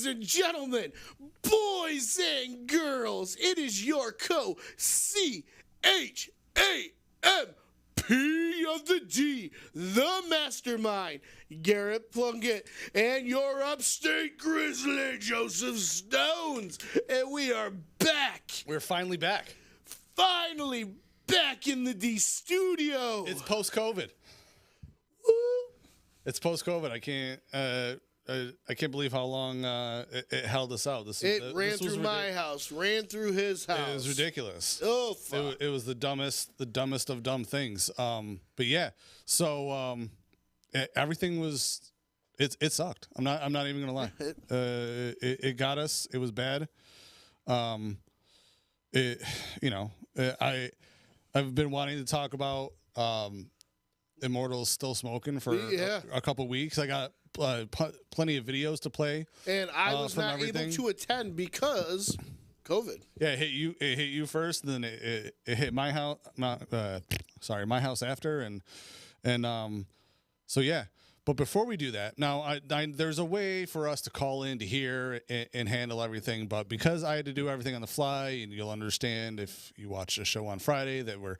Ladies and gentlemen, boys and girls, it is your C-H-A-M-P of the D, the mastermind, Garrett Plunkett, and your upstate Grizzly, Joseph Stones. And we are back. We're finally back. Finally back in the D studio. It's post-COVID. Woo. It's post-COVID. I can't believe how long it held us out. It ran through my house, ran through his house. It was ridiculous. Oh, fuck. It was the dumbest of dumb things. But yeah, so everything was. It sucked. I'm not even gonna lie. It got us. It was bad. I've been wanting to talk about Immortals still smoking for a couple weeks. I got plenty of videos to play, and I was not able to attend because COVID. Yeah, it hit you first, then it hit my house. My house after, and so yeah. But before we do that, now there's a way for us to call in to hear and handle everything. But because I had to do everything on the fly, and you'll understand if you watch the show on Friday that we're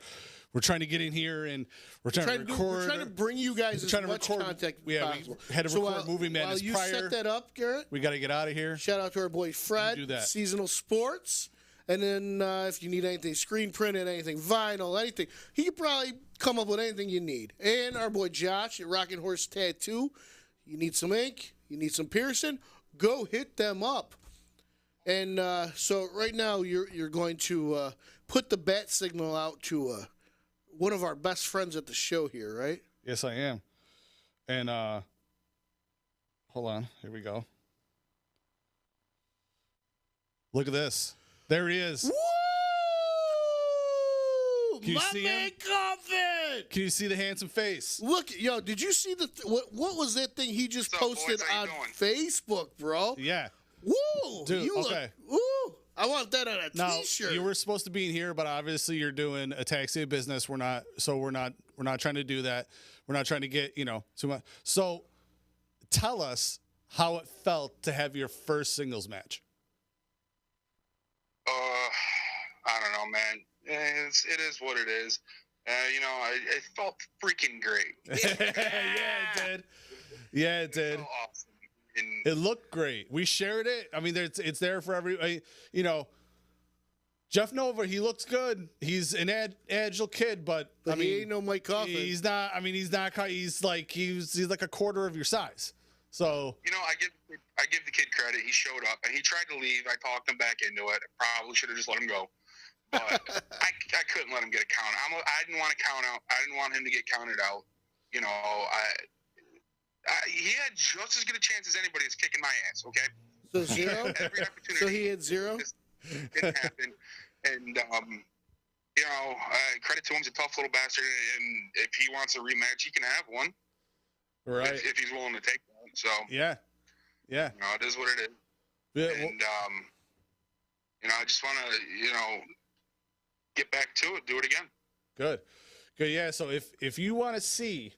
trying to get in here and we're trying to record. We're trying to bring you guys as much content as possible. We had to record Movie Madness prior. While you set that up, Garrett, we got to get out of here. Shout out to our boy Fred, do that. Seasonal Sports. And then if you need anything screen printed, anything vinyl, anything, he could probably come up with anything you need. And our boy Josh at Rockin Horse Tattoo. You need some ink, you need some piercing, go hit them up. And so right now you're going to put the bat signal out to one of our best friends at the show here, right? Yes, I am. And hold on, here we go. Look at this. There he is. Woo! Can you see him? Coffin! Can you see the handsome face? Look, yo, did you see what was that thing he just posted on Facebook, bro? Yeah. Woo! Dude, you okay. Woo! I want that on a t-shirt. Now, you were supposed to be in here, but obviously you're doing a taxi business. We're not trying to do that. We're not trying to get, too much. So tell us how it felt to have your first singles match. I don't know, man. It is what it is. It felt freaking great. Yeah, it did. So awesome. And it looked great. We shared it. I mean, it's there for everybody. Jeff Nova, he looks good. He's an agile kid, but I mean, he ain't no Mike Coffin. He's not. I mean, he's not. He's like a quarter of your size. So I give the kid credit. He showed up and he tried to leave. I talked him back into it. I probably should have just let him go, but I couldn't let him get a count. I didn't want to count out. I didn't want him to get counted out. He had just as good a chance as anybody that's kicking my ass. Okay. So zero. Every opportunity. So he had zero. It didn't happen, and credit to him. He's a tough little bastard, and if he wants a rematch, he can have one. Right. If he's willing to take one. So yeah. It is what it is. Yeah, and I just want to get back to it, do it again. Good. Yeah. So if you want to see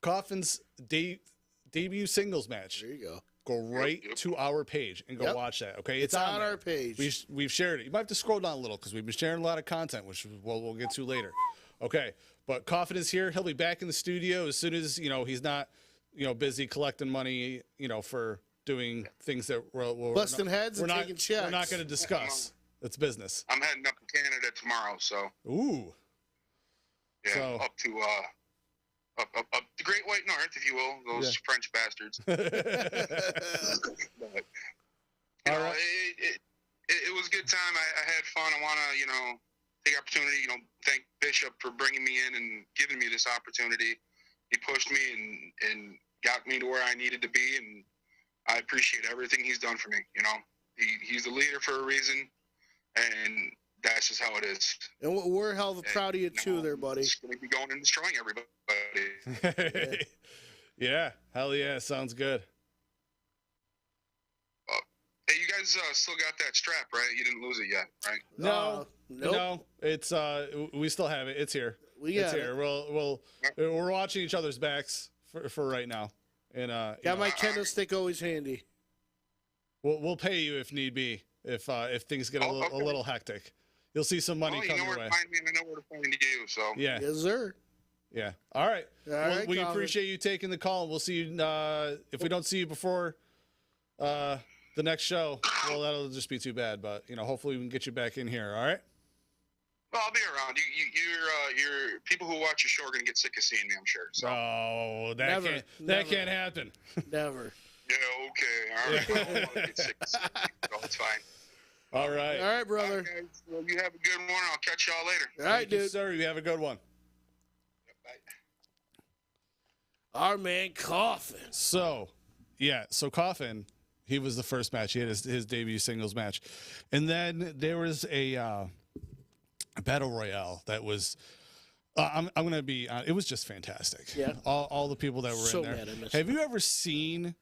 Coffin's debut singles match, there you go. Go right to our page and go watch that. Okay, it's on our page. We've shared it. You might have to scroll down a little because we've been sharing a lot of content, which we'll get to later. Okay, but Coffin is here. He'll be back in the studio as soon as he's not busy collecting money for doing things that we're busting heads and taking checks. We're not going to discuss. It's business. I'm heading up to Canada tomorrow, so ooh, yeah, so, up to up the Great White North, if you will, those French bastards. But, all right. It was a good time. I had fun. I want to take the opportunity. Thank Bishop for bringing me in and giving me this opportunity. He pushed me and got me to where I needed to be, and I appreciate everything he's done for me. He's the leader for a reason, and that's just how it is. And we're hell of proud of you too, there, buddy. He's going to be going and destroying everybody. Yeah, hell yeah, sounds good. Hey, you guys still got that strap, right? You didn't lose it yet, right? No, nope. No, it's we still have it. It's here. It's here. We're watching each other's backs for right now. And got my kendo stick always handy. We'll pay you if need be. If things get a little hectic, you'll see some money come your way. You know where to find me, and I know where to find you. So yeah, Yes, sir. yeah. All right. We Coffin. appreciate you taking the call. We'll see you. If we don't see you before the next show, well, that'll just be too bad. But hopefully we can get you back in here. All right. Well, I'll be around. Your people who watch your show are gonna get sick of seeing me, I'm sure. So. Oh, Never. that can't happen. Never. Yeah. Okay. All right. I don't want to get sick of seeing me, so it's fine. All right. All right, brother. All right, guys. Well, you have a good one. I'll catch y'all later. All right, Thank you, dude. sir. You have a good one. Bye. Our man Coffin. So Coffin, he was the first match. He had his debut singles match, and then there was a battle royale that was. I'm gonna be. It was just fantastic. Yeah. All the people that were So in there. mad I missed Have you ever seen?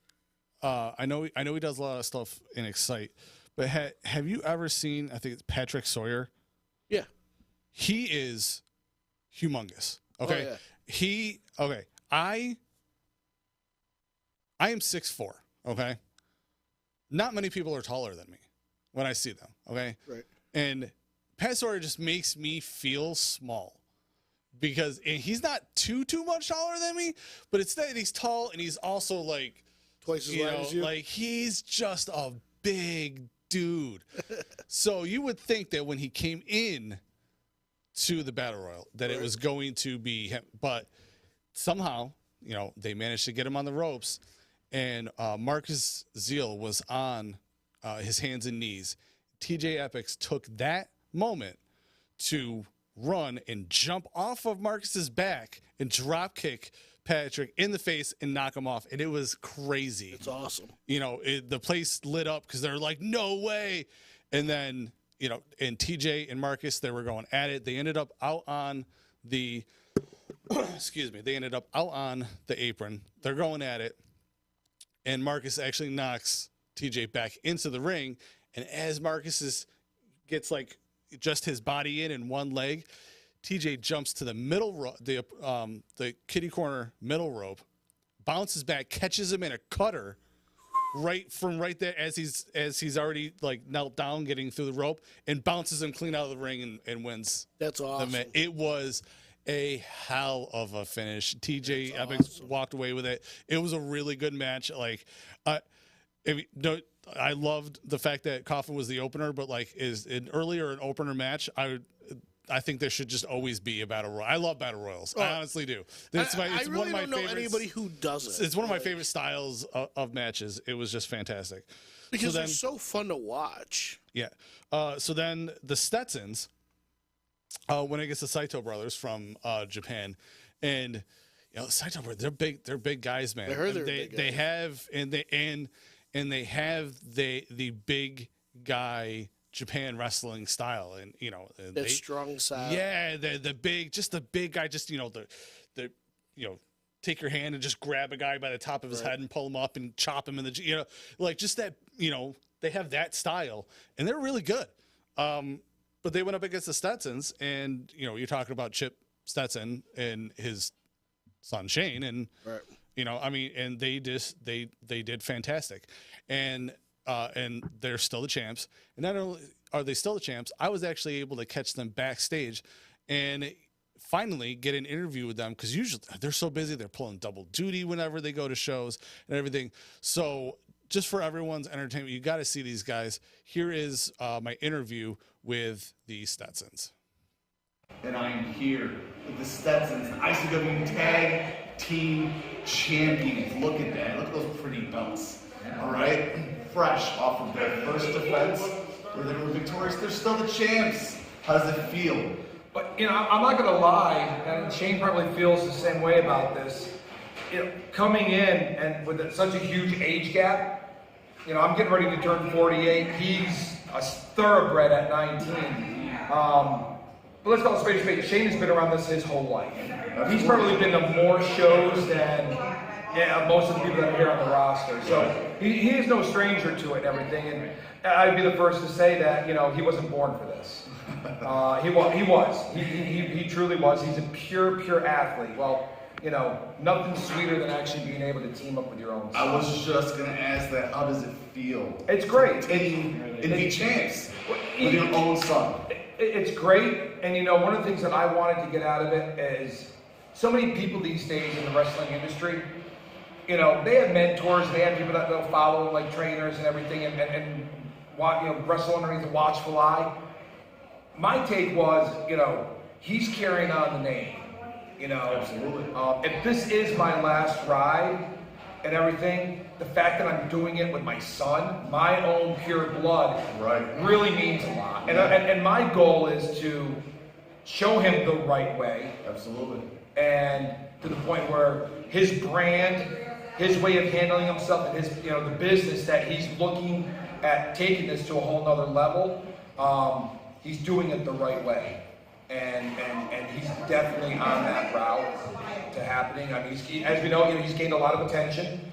I know he does a lot of stuff in Excite, but have you ever seen? I think it's Patrick Sawyer. Yeah. He is humongous. Okay. Oh, yeah. Okay. I am 6'4". Okay. Not many people are taller than me when I see them. Okay. Right. And Pat Sawyer just makes me feel small because he's not too much taller than me, but it's that he's tall and he's also like Twice as wide as you. like he's just a big dude. So you would think that when he came in to the Battle Royal that it was going to be him, but somehow, they managed to get him on the ropes, and Marcus Zeal was on his hands and knees. TJ Epics took that moment to run and jump off of Marcus's back and drop kick Patrick in the face and knock him off, and it was crazy. It's awesome. The place lit up because they're like, no way. And then, and TJ and Marcus, they were going at it. They ended up out on the, excuse me, they ended up out on the apron. They're going at it. And Marcus actually knocks TJ back into the ring. And as Marcus gets like just his body in one leg, TJ jumps to the middle rope, the kitty corner middle rope, bounces back, catches him in a cutter right there as he's already like knelt down getting through the rope, and bounces him clean out of the ring and wins. That's awesome. It was a hell of a finish. TJ Epics walked away with it. It was a really good match. Like, I loved the fact that Coffin was the opener, but like an opener match, I think there should just always be a battle royal. I love battle royals. I honestly do. It's I one really of my don't know favorites. anybody who doesn't. It's one of my favorite styles of matches. It was just fantastic. Because they're so fun to watch. Yeah. So then the Stetsons, when it gets the Saito brothers from Japan, and Saito brothers, they're big guys, man. I heard they're big guys. They have they have the big guy Japan wrestling style, and that strong side. Yeah, the big guy, just the take your hand and just grab a guy by the top of his head and pull him up and chop him in the like just that they have that style, and they're really good. But they went up against the Stetsons, and you're talking about Chip Stetson and his son Shane, and and they did fantastic, and they're still the champs. And not only are they still the champs, I was actually able to catch them backstage and finally get an interview with them, because usually they're so busy, they're pulling double duty whenever they go to shows and everything. So just for everyone's entertainment, you got to see these guys. Here is my interview with the Stetsons. And I am here with the Stetsons, ICW Tag Team Champions. Look at that. Look at those pretty belts. All right? Fresh off of their first defense, where they were victorious. They're still the champs. How does it feel? But, I'm not going to lie, and Shane probably feels the same way about this. Coming in and with such a huge age gap, I'm getting ready to turn 48. He's a thoroughbred at 19. But let's call it spade a spade. Shane has been around this his whole life. He's probably been to more shows than most of the people that are here on the roster. So he is no stranger to it and everything. And I'd be the first to say that, he wasn't born for this. He was. He truly was. He's a pure athlete. Well, nothing sweeter than actually being able to team up with your own son. I was just gonna ask that. How does it feel? It's great. And be champs with your own son. It's great, and one of the things that I wanted to get out of it is so many people these days in the wrestling industry, they have mentors, they have people that they'll follow, like trainers and everything, and wrestle underneath a watchful eye. My take was, he's carrying on the name. Absolutely. If this is my last ride and everything, the fact that I'm doing it with my son, my own pure blood, really means a lot. And my goal is to show him the right way. Absolutely. And to the point where his brand, his way of handling himself, and his, the business that he's looking at taking this to a whole nother level, he's doing it the right way. And he's definitely on that route to happening. I mean, as we know, he's gained a lot of attention.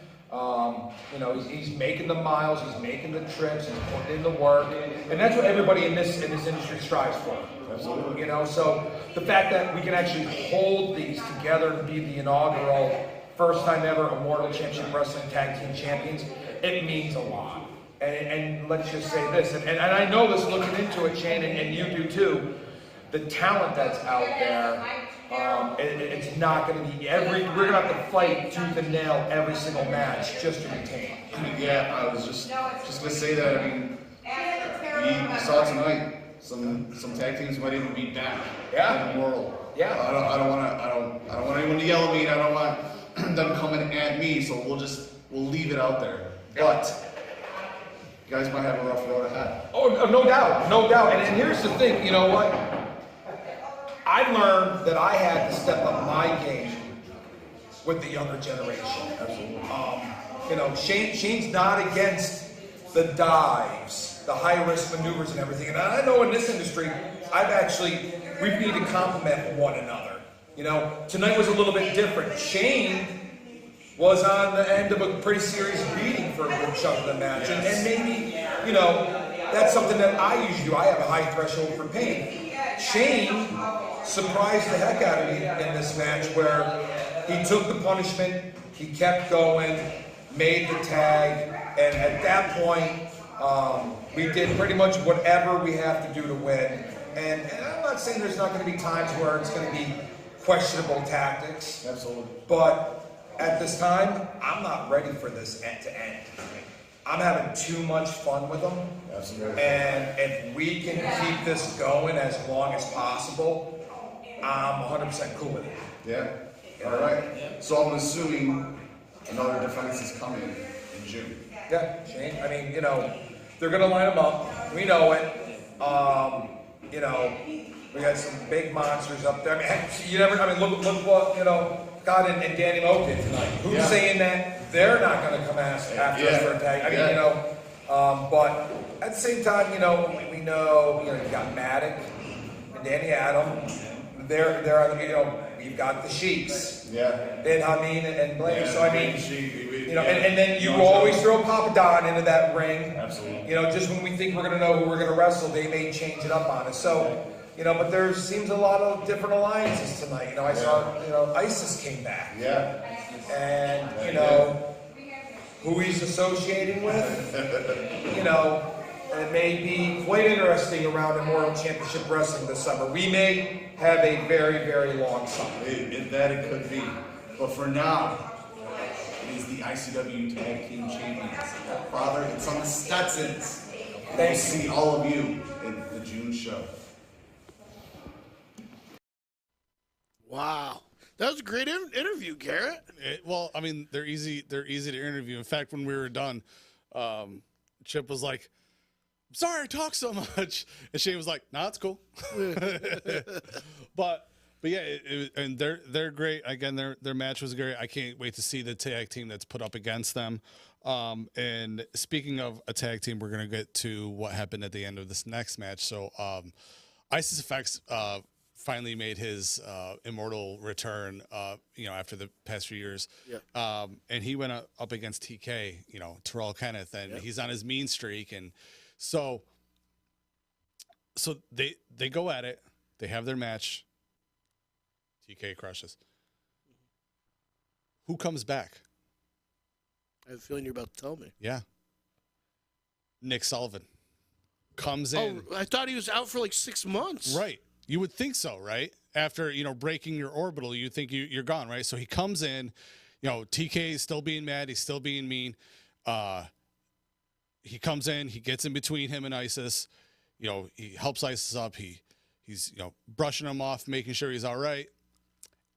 He's making the miles, he's making the trips, he's putting in the work, and that's what everybody in this industry strives for. Absolutely. So the fact that we can actually hold these together and be the inaugural first time ever Immortal Championship Wrestling Tag Team Champions, it means a lot. And let's just say this, and I know this looking into it, Shane, and you do too. The talent that's out there, it's not going to be we're going to have to fight tooth and nail every single match just to retain. Yeah, I was just going to say that. I mean, we saw tonight some tag teams might even be back in the world. Yeah. I don't want anyone to yell at me. I don't want them coming at me. So we'll leave it out there. But you guys might have a rough road ahead. Oh, no doubt. And here's the thing. You know what? I learned that I had to step up my game with the younger generation. Absolutely. Shane's not against the dives, the high-risk maneuvers and everything. And I know in this industry, we need to complement one another. Tonight was a little bit different. Shane was on the end of a pretty serious beating for a good chunk of the match. Yes. And maybe, that's something that I usually do. I have a high threshold for pain. Shane surprised the heck out of me in this match where he took the punishment, he kept going, made the tag, and at that point, we did pretty much whatever we have to do to win. And I'm not saying there's not going to be times where it's going to be questionable tactics. Absolutely. But at this time, I'm not ready for this end to end. I'm having too much fun with them. Absolutely. And if we can keep this going as long as possible, I'm 100% cool with it. Yeah. All right. So I'm assuming another defense is coming in June. Yeah, Shane. I mean, they're going to line them up. We know it. We got some big monsters up there. Look what, God and Danny Moe did tonight. Who's saying that they're not going to come after us for a tag? But at the same time, we know, you got Maddox and Danny Adam. They're on we've got the Sheiks. Yeah. Ben Hameen and Blaine. Yeah, so I mean, and then you always throw Papa Don into that ring. Absolutely. Just when we think we're going to know who we're going to wrestle, they may change it up on us. So, but there seems a lot of different alliances tonight. I saw, ISIS came back. Yeah. And, who he's associating with, it may be quite interesting around Immortal Championship Wrestling this summer. We may have a very, very long summer. It could be. But for now, it is the ICW Tag Team Champions. Father, it's on the Stetsons. We'll see all of you in the June show. Wow. That was a great interview, Garrett. They're easy to interview. In fact, when we were done, Chip was like, "Sorry I talk so much," and Shane was like, "Nah, it's cool." but yeah, and they're great. Again, their match was great. I can't wait to see the tag team that's put up against them. And speaking of a tag team, we're gonna get to what happened at the end of this next match. So, ISIS Effects finally made his immortal return, after the past few years. Yeah. And he went up against TK, Terrell Kenneth, and he's on his mean streak. And so they go at it. They have their match. TK crushes. Who comes back? I have a feeling you're about to tell me. Yeah. Nick Sullivan comes in. Oh, I thought he was out for like 6 months. Right. You would think so, right? After, breaking your orbital, you think you're gone, right? So he comes in, TK is still being mad. He's still being mean. He comes in, he gets in between him and ISIS. He helps ISIS up. He's brushing him off, making sure he's all right.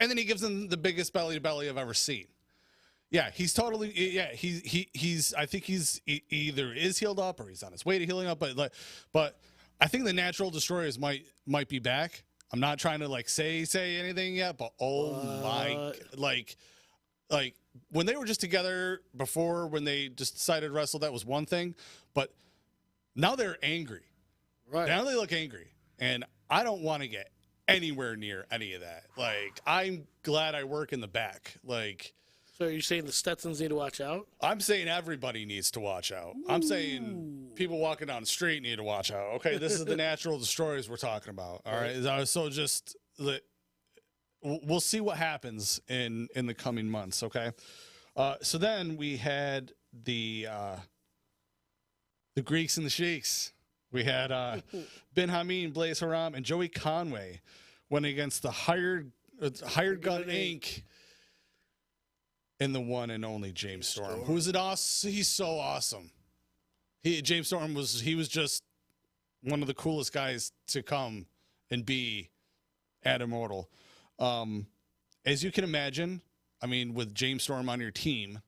And then he gives him the biggest belly to belly I've ever seen. Yeah, he's totally. Yeah, he's. I think he's either is healed up or he's on his way to healing up. But I think the Natural Destroyers might be back. I'm not trying to say anything yet, but my, like when they were just together before, when they just decided to wrestle, that was one thing. But now they're angry. Right. Now they look angry, and I don't want to get anywhere near any of that. I'm glad I work in the back. So are you saying the Stetsons need to watch out? I'm saying everybody needs to watch out. I'm saying people walking down the street need to watch out. Okay, this is the Natural Destroyers we're talking about. All right, so just we'll see what happens in the coming months. Okay, so then we had the Greeks and the Sheiks. We had Ben Hameen, Blaze Haram, and Joey Conway went against the Hired Gun Inc. and the one and only James Storm. Who's it? Awesome. He's so awesome. James Storm was just one of the coolest guys to come and be at Immortal. As you can imagine, I mean, with James Storm on your team,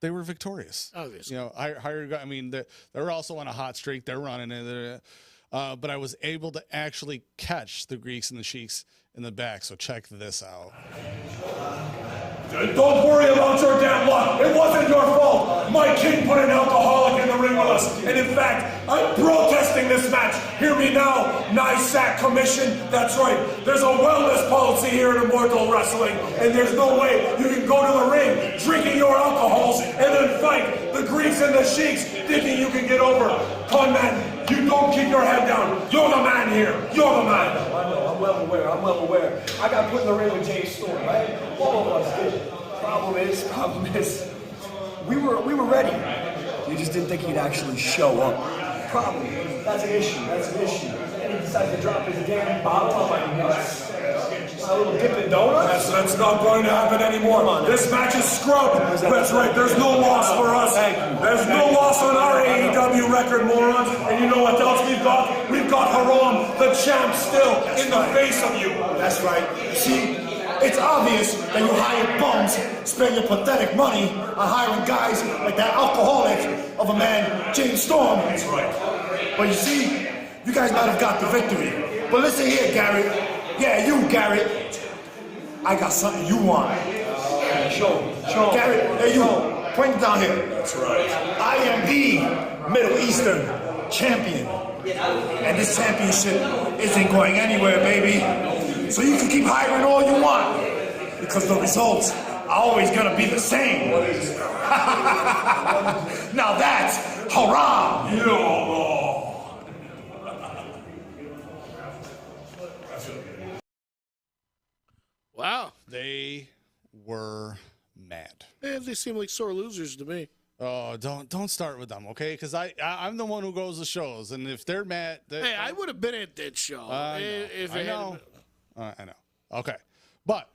they were victorious. Obviously. I mean, they were also on a hot streak. They're running it. But I was able to actually catch the Greeks and the Sheiks in the back. So check this out. Don't worry about your damn luck. It wasn't your fault. My king put an alcoholic in the ring with us. And in fact, I'm protesting this match. Hear me now, NISAC Commission. That's right. There's a wellness policy here in Immortal Wrestling. And there's no way you can go to the ring drinking your alcohols and then fight the Greeks and the Sheiks thinking you can get over. Come on, man. You don't keep your head down. You're the man here. You're the man. I know. I'm well aware. I got put in the ring with James Storm, right? All of us did. Problem is, we were ready. You just didn't think he'd actually show up. Problem. That's an issue. And he decided to drop his damn bottle on my nuts. A little Dippin' Donuts? That's not going to happen anymore. This match is scrubbed. That's right. There's no loss for us. There's no loss on our AEW record, morons. And you know what else we've got? We've got Haram, the champ, still in the face of you. That's right. See, it's obvious that you hire bums, spend your pathetic money on hiring guys like that alcoholic of a man, James Storm. That's right. But you see, you guys might have got the victory. But listen here, Garrett. Yeah, you, Garrett. I got something you want. Show me. Garrett, hey, you. Point it down here. That's right. I am the Middle Eastern champion. And this championship isn't going anywhere, baby. So you can keep hiring all you want. Because the results are always going to be the same. Now that's haram. Yo. Wow. They were mad. Yeah, they seem like sore losers to me. Oh, don't start with them, okay? Because I'm the one who goes to shows, and if they're mad, Hey, I would have been at that show. I know. Okay, but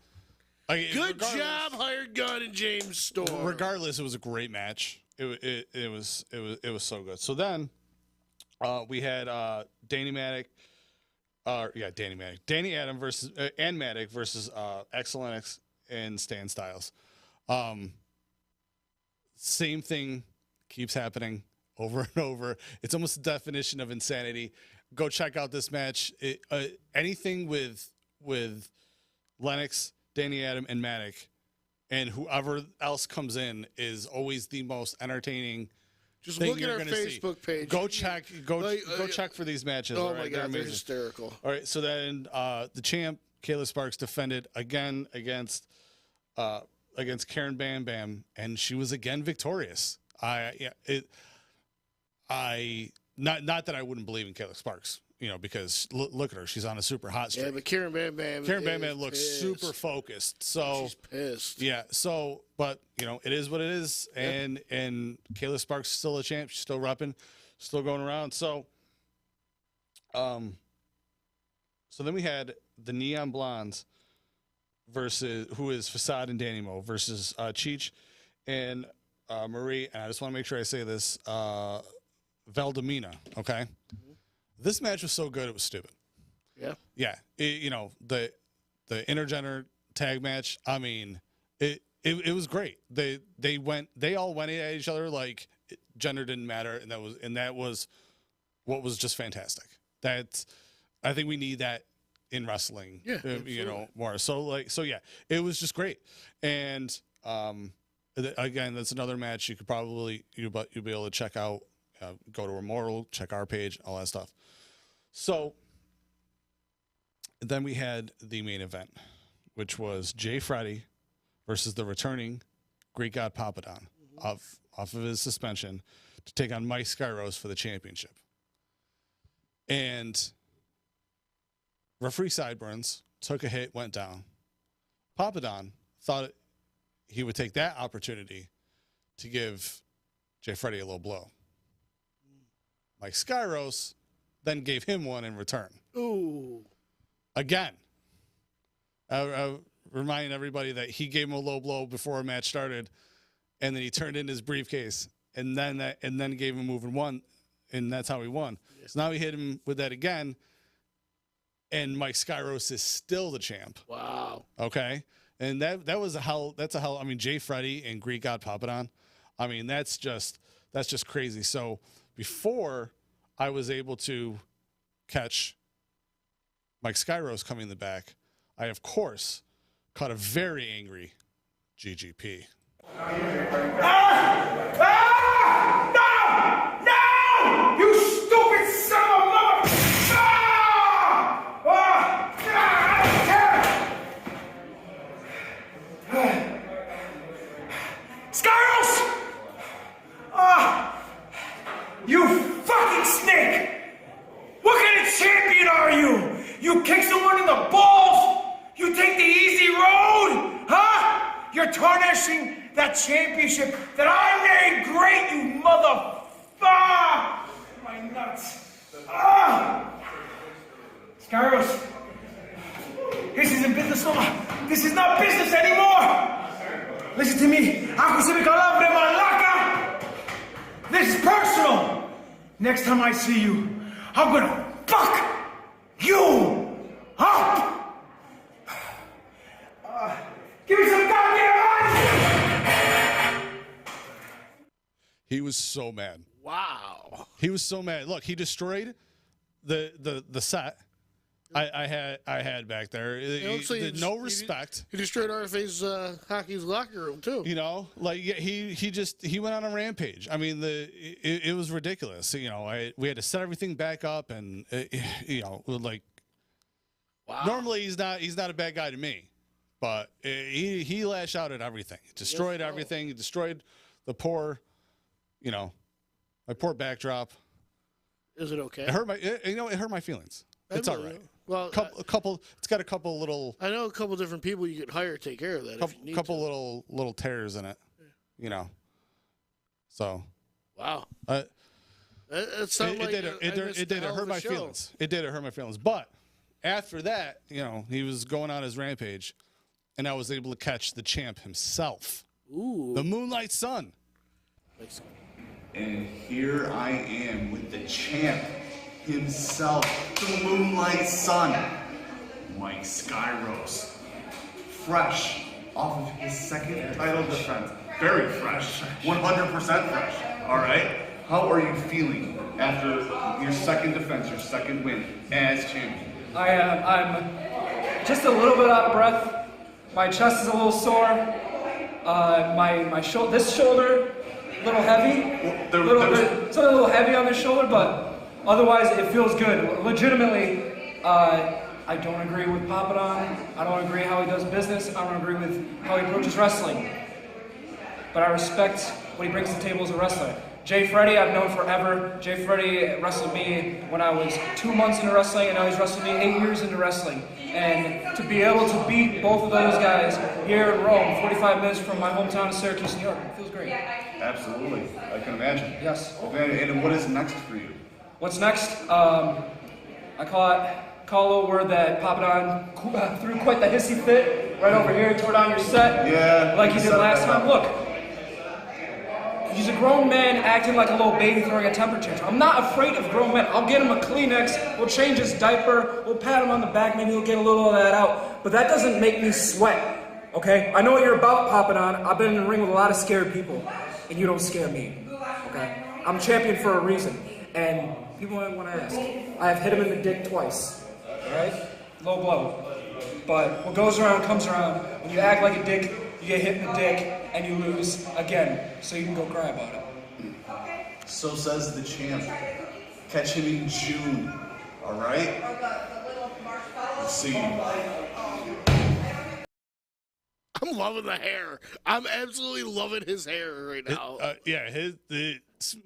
Good job, Hired Gun and James Storm. Regardless, it was a great match. It was so good. So then we had Danny Adam versus and Maddock versus Excellus and Stan Styles. Same thing keeps happening over and over. It's almost the definition of insanity. Go check out this match. Anything with Lennox, Danny Adam, and Maddock, and whoever else comes in is always the most entertaining. Just look at our Facebook page. Go check. Go check for these matches. Oh right? my God, they're hysterical. All right, so then the champ Kayla Sparks defended again against Karen Bam Bam, and she was again victorious. Not that I wouldn't believe in Kayla Sparks. because look at her, she's on a super hot streak. Yeah, but Karen Bam Bam looks pissed. super focused. So she's pissed. Yeah. So, but it is what it is, and Kayla Sparks is still a champ. She's still repping, still going around. So, so then we had the Neon Blondes versus who is Facade and Danny Mo versus Cheech and Marie. And I just want to make sure I say this. Valdemina. Okay. This match was so good, it was stupid. Yeah. Yeah. The intergender tag match, I mean, it was great. They all went at each other like gender didn't matter, and that was what was just fantastic. I think we need that in wrestling. Yeah. More. So yeah, it was just great. And again, that's another match you could probably you'll be able to check out. Go to Immortal, check our page, all that stuff. So then we had the main event, which was Jay Freddy versus the returning Greek God Papadon off of his suspension to take on Mike Skyros for the championship. And referee Sideburns took a hit, went down. Papadon thought he would take that opportunity to give Jay Freddy a little blow. Mike Skyros then gave him one in return. Ooh. Again, I remind everybody that he gave him a low blow before a match started, and then he turned in his briefcase, and then gave him a move and won, and that's how he won. Yeah. So now he hit him with that again, and Mike Skyros is still the champ. Wow. Okay, and that's a hell. I mean, Jay Freddy and Greek God Papadon. I mean, that's just crazy. So before I was able to catch Mike Skyros coming in the back, I, of course, caught a very angry GGP. No! You stupid son of a mother! Skyros! You fucking snake! What kind of champion are you? You kick someone in the balls? You take the easy road? Huh? You're tarnishing that championship that I made great, you mother... My nuts. Skyros, this isn't business no more. This is not business anymore. Listen to me. This is personal. Next time I see you, I'm gonna fuck you up. Give me some goddamn ice! He was so mad. Wow. He was so mad. Look, he destroyed the set I had back there. No respect. He destroyed RFA's hockey's locker room too. He went on a rampage. I mean, it was ridiculous. We had to set everything back up, and wow. Normally he's not a bad guy to me, but he lashed out at everything. Destroyed everything. He destroyed the poor, my poor backdrop. Is it okay? It hurt my feelings. It's all right. Well, a couple. It's got a couple little. I know a couple different people you could hire to take care of that. Couple little tears in it, So. Wow. It did hurt my feelings. It did hurt my feelings. But after that, he was going on his rampage, and I was able to catch the champ himself. Ooh. The Moonlight Sun. And here I am with the champ himself, the Moonlight Sun, Mike Skyros. Fresh off of his second title defense. Very fresh. 100% fresh. All right? How are you feeling after your second defense, your second win as champion? I'm just a little bit out of breath. My chest is a little sore. This shoulder, a little heavy. It's a little heavy on the shoulder, but otherwise it feels good. Legitimately, I don't agree with Papadon. I don't agree how he does business. I don't agree with how he approaches wrestling. But I respect what he brings to the table as a wrestler. Jay Freddy, I've known forever. Jay Freddy wrestled me when I was 2 months into wrestling, and now he's wrestled me 8 years into wrestling. And to be able to beat both of those guys here in Rome, 45 minutes from my hometown of Syracuse, New York, it feels great. Absolutely. I can imagine. Yes. And what is next for you? What's next? I call a little word that Papadon threw quite the hissy fit right over here, tore down your set. Yeah. Like he did last time. Look. He's a grown man acting like a little baby throwing a temper tantrum. I'm not afraid of grown men. I'll get him a Kleenex, we'll change his diaper, we'll pat him on the back, maybe he'll get a little of that out. But that doesn't make me sweat, okay? I know what you're about, Papadon. I've been in the ring with a lot of scared people, and you don't scare me, okay? I'm champion for a reason, and people might want to ask. I have hit him in the dick twice, all right? Low blow. But what goes around comes around. When you act like a dick, you get hit in the dick, and you lose again, so you can go cry about it. So says the champ. Catch him in June, all right? We'll see you. I'm loving the hair. I'm absolutely loving his hair right now.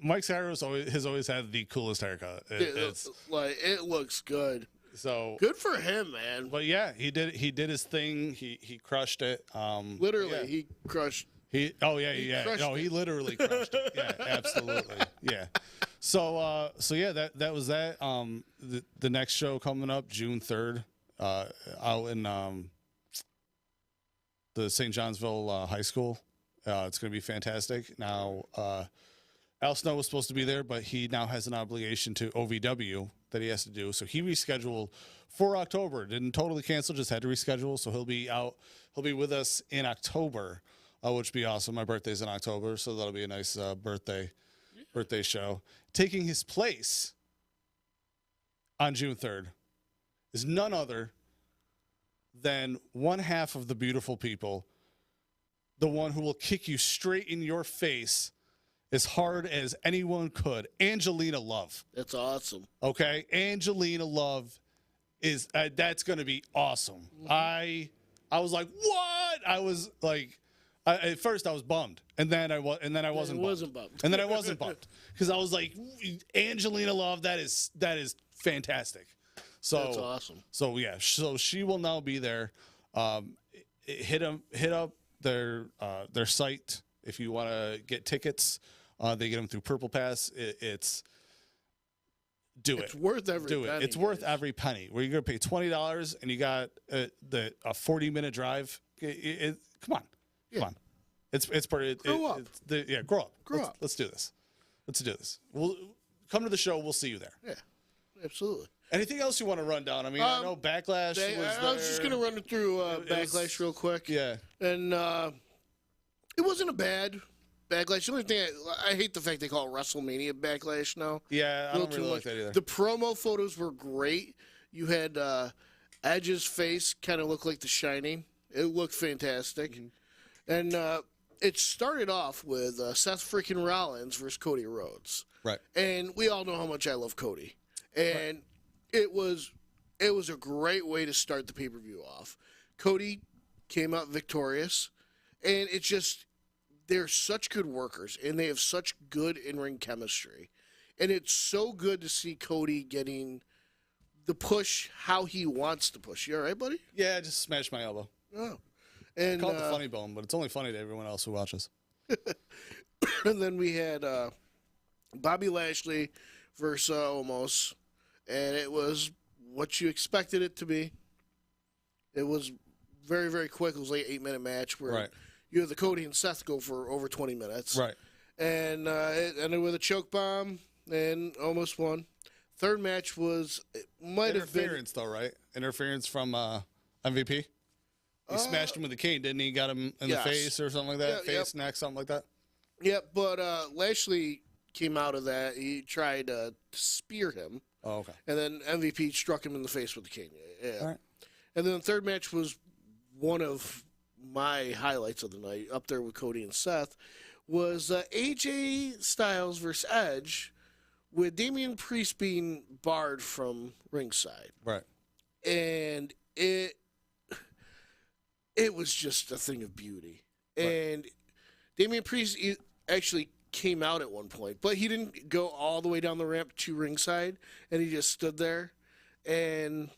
Mike Sarro's has always had the coolest haircut. It looks good. So good for him, man. But yeah, he did his thing. He crushed it. Literally, he crushed. He literally crushed it. Yeah, absolutely. Yeah. So yeah, that was that. The next show coming up June 3rd, out in the St. Johnsville High School. It's going to be fantastic. Now, Al Snow was supposed to be there, but he now has an obligation to OVW that he has to do. So he rescheduled for October. Didn't totally cancel, just had to reschedule. So he'll be out. He'll be with us in October, which will be awesome. My birthday's in October, so that'll be a nice birthday show. Taking his place on June 3rd is none other than one half of the beautiful people, the one who will kick you straight in your face as hard as anyone could, Angelina Love. That's awesome. Okay, Angelina Love is that's going to be awesome. I was like, what? I was like, at first I was bummed, and then I wasn't bummed. And then I wasn't bummed because I was like, Angelina Love, that is fantastic. So that's awesome. So yeah, so she will now be there. Hit up their site if you want to get tickets. They get them through Purple Pass. It's worth every penny. It's worth every penny. Where you're gonna pay $20 and you got a 40-minute drive. Come on. It's pretty. Grow up. Grow up. Grow up. Let's do this. We'll come to the show. We'll see you there. Yeah, absolutely. Anything else you want to run down? I mean, I know Backlash was there. I was just going to run it through Backlash real quick. Yeah. And it wasn't a bad Backlash. The only thing, I hate the fact they call it WrestleMania Backlash now. Yeah, I don't really like that either. The promo photos were great. You had Edge's face kind of look like The Shining. It looked fantastic. Mm-hmm. And it started off with Seth freaking Rollins versus Cody Rhodes. Right. And we all know how much I love Cody. And it was a great way to start the pay-per-view off. Cody came out victorious, and it's just they're such good workers, and they have such good in-ring chemistry. And it's so good to see Cody getting the push how he wants to push. You all right, buddy? Yeah, I just smashed my elbow. Oh. And call it the funny bone, but it's only funny to everyone else who watches. And then we had Bobby Lashley versus Omos. And it was what you expected it to be. It was very, very quick. It was like an 8-minute match where you had the Cody and Seth go for over 20 minutes. Right. And it ended with a choke bomb and almost won. Third match was, it might have been. Interference, though, right? Interference from MVP? He smashed him with a cane, didn't he? Got him in the face or something like that? Face, neck, something like that? Yep, but Lashley came out of that. He tried to spear him. Oh, okay. And then MVP struck him in the face with the cane. Yeah. All right. And then the third match was one of my highlights of the night, up there with Cody and Seth, was AJ Styles versus Edge, with Damian Priest being barred from ringside. Right. And it was just a thing of beauty. Right. And Damian Priest actually came out at one point, but he didn't go all the way down the ramp to ringside, and he just stood there. And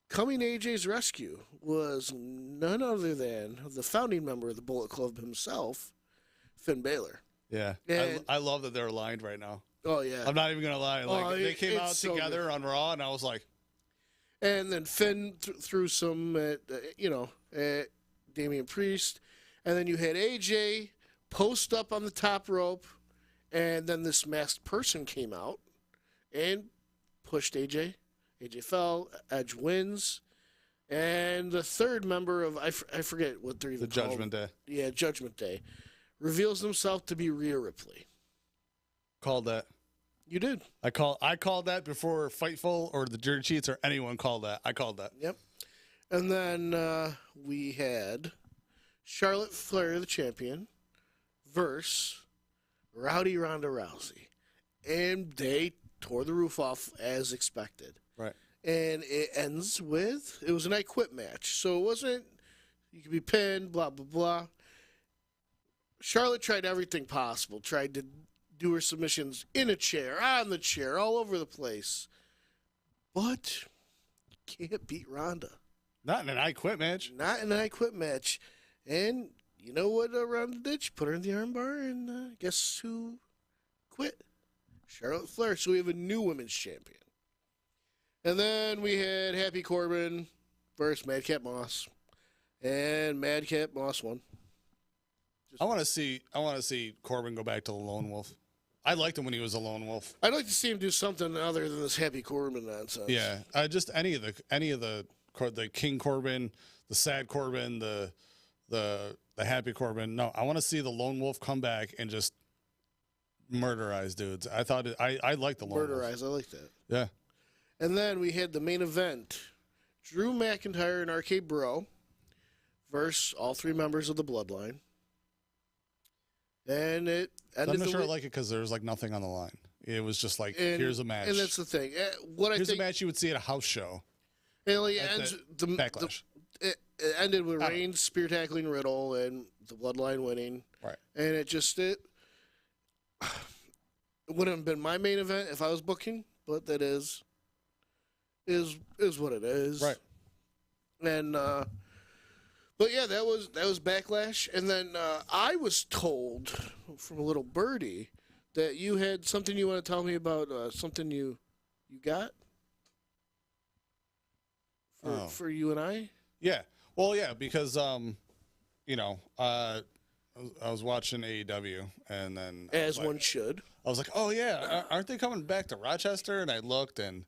coming to AJ's rescue was none other than the founding member of the Bullet Club himself, Finn Balor. Yeah, And- I love that they're aligned right now. Oh yeah, I'm not even gonna lie. Like they came out it's so together good. on Raw, and I was like, And then Finn threw some at at Damian Priest, and then you had AJ post up on the top rope, and then this masked person came out and pushed AJ. AJ fell. Edge wins, and the third member of I forget what they're even the called. Judgment Day. Yeah, Judgment Day reveals himself to be Rhea Ripley. Called that. You did. I called that before Fightful or the Dirt Sheets or anyone called that. I called that. Yep. And then we had Charlotte Flair, the champion, versus Rowdy Ronda Rousey. And they tore the roof off as expected. Right. And it ends with, it was an I Quit match. So it wasn't, you could be pinned, blah, blah, blah. Charlotte tried everything possible, tried to do her submissions in a chair, on the chair, all over the place. But you can't beat Ronda. Not in an I Quit match. Not in an I Quit match. And you know what Ronda did? She put her in the armbar, and guess who quit? Charlotte Flair. So we have a new women's champion. And then we had Happy Corbin versus Madcap Moss. And Madcap Moss won. I want to see Corbin go back to the Lone Wolf. I liked him when he was a Lone Wolf. I'd like to see him do something other than this Happy Corbin nonsense. Yeah, just any of the King Corbin, the Sad Corbin, the Happy Corbin. No, I want to see the Lone Wolf come back and just murderize dudes. I like the Lone Wolf. Murderize. I like that. Yeah. And then we had the main event. Drew McIntyre and RK Bro versus all three members of the Bloodline. And it ended I'm not sure I with- like it because there was like nothing on the line. It was just like, here's a match. And that's the thing. Here's a match you would see at a house show. It like At ends the Backlash. it ended with Reigns spear tackling Riddle and the Bloodline winning. Right. And it wouldn't have been my main event if I was booking, but that is what it is. Right. And but yeah, that was Backlash, and then I was told from a little birdie that you had something you want to tell me about something you got for you and I. Yeah. Well, yeah, because I was watching AEW, and then As one should. I was like, oh yeah, aren't they coming back to Rochester? And I looked, and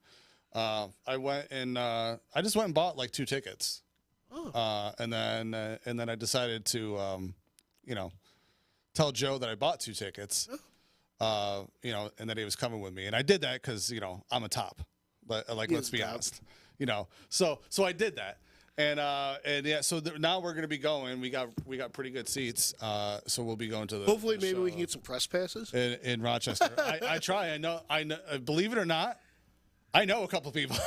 I went and I just went and bought like 2 tickets. Oh. And then I decided to tell Joe that I bought 2 tickets. And that he was coming with me, and I did that because I'm a top. But let's be honest, So I did that, and yeah. So now we're gonna be going. We got pretty good seats. So we'll be going to the. Hopefully, the maybe show we can get some press passes in Rochester. I try. I know. Believe it or not, I know a couple people.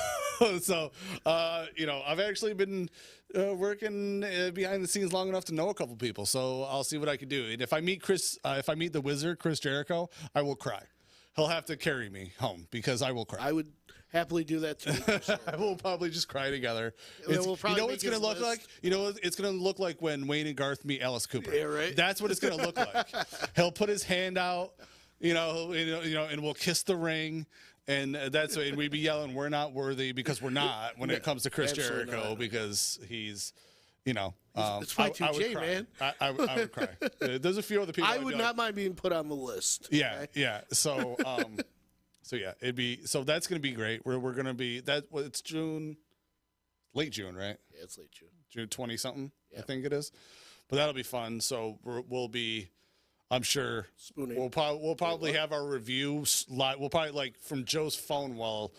So I've actually been working behind the scenes long enough to know a couple people. So I'll see what I can do. And if I meet the Wizard, Chris Jericho, I will cry. He'll have to carry me home because I will cry. I would happily do that too. For sure. I will probably just cry together. And then we'll probably what it's make going to his look list. like? It's going to look like when Wayne and Garth meet Alice Cooper. Yeah, right. That's what it's going to look like. He'll put his hand out, and we'll kiss the ring. And that's and we'd be yelling, "We're not worthy," because we're not when it comes to Chris Absolutely Jericho not. because he's, it's Y2J, cry. man. I would cry. There's a few other people. I I'd would be not like, mind being put on the list. Yeah, okay? yeah. So, yeah, that's gonna be great. We're gonna be it's June, late June, right? Yeah, it's late June. June 20 something, I Yeah. think it is. But that'll be fun. So we'll be. I'm sure Spooning. we'll probably have our reviews live. We'll probably like from Joe's phone while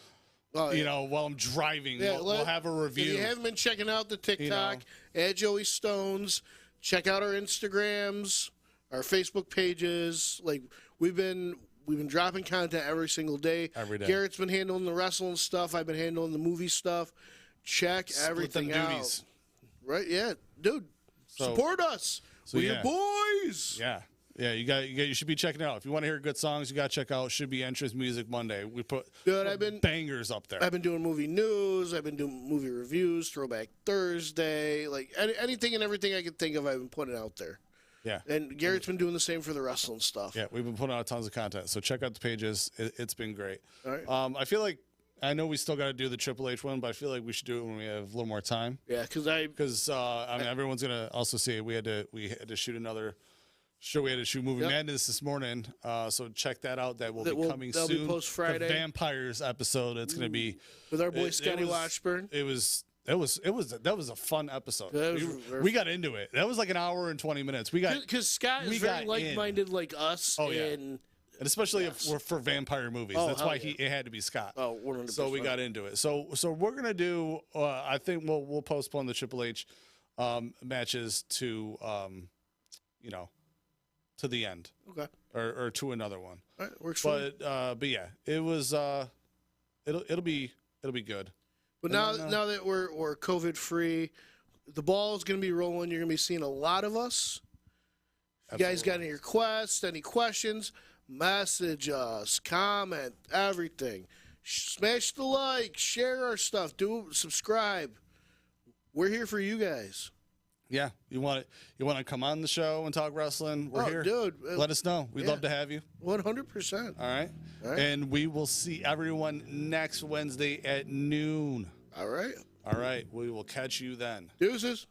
while I'm driving. Yeah, we'll have a review. If you haven't been checking out the TikTok at Joey Stones, check out our Instagrams, our Facebook pages. Like we've been dropping content every single day. Every day. Garrett's been handling the wrestling stuff. I've been handling the movie stuff. Check everything them out. duties. Right? Yeah, dude. So- Support us. so We're yeah. your boys. Yeah. Yeah, you should be checking it out. If you want to hear good songs, you got to check out Should Be Entrance Music Monday. We put bangers up there. I've been doing movie news. I've been doing movie reviews, Throwback Thursday, like anything and everything I can think of. I've been putting out there. Yeah, and Garrett's been doing the same for the wrestling stuff. Yeah, we've been putting out tons of content. So check out the pages. It's been great. All right. I feel like I know we still got to do the Triple H one, but I feel like we should do it when we have a little more time. Yeah, because I mean everyone's gonna also see it. We had to shoot another show. We had to shoot Movie Madness this morning. So check that out. That will be coming soon. That'll be post Friday. The Vampires episode. It's gonna be with our boy Scotty Washburn. That was a fun episode. We got into it. That was like an hour and 20 minutes. Because Scott is very like-minded like us. Oh yeah. And especially if we're for vampire movies. That's why it had to be Scott. Oh, 100%. So we got into it. So we're gonna do. I think we'll postpone the Triple H matches to to the end. Okay. Or to another one. All right, works for me. But yeah, it was. It'll be good. But now that we're COVID free, the ball is gonna be rolling. You're gonna be seeing a lot of us. If you guys got any requests, any questions? Message us, comment, everything. Smash the like, share our stuff, subscribe. We're here for you guys. Yeah, you want to come on the show and talk wrestling? We're here, dude. Let us know. We'd love to have you. 100%. All right, and we will see everyone next Wednesday at noon. All right. All right, we will catch you then. Deuces.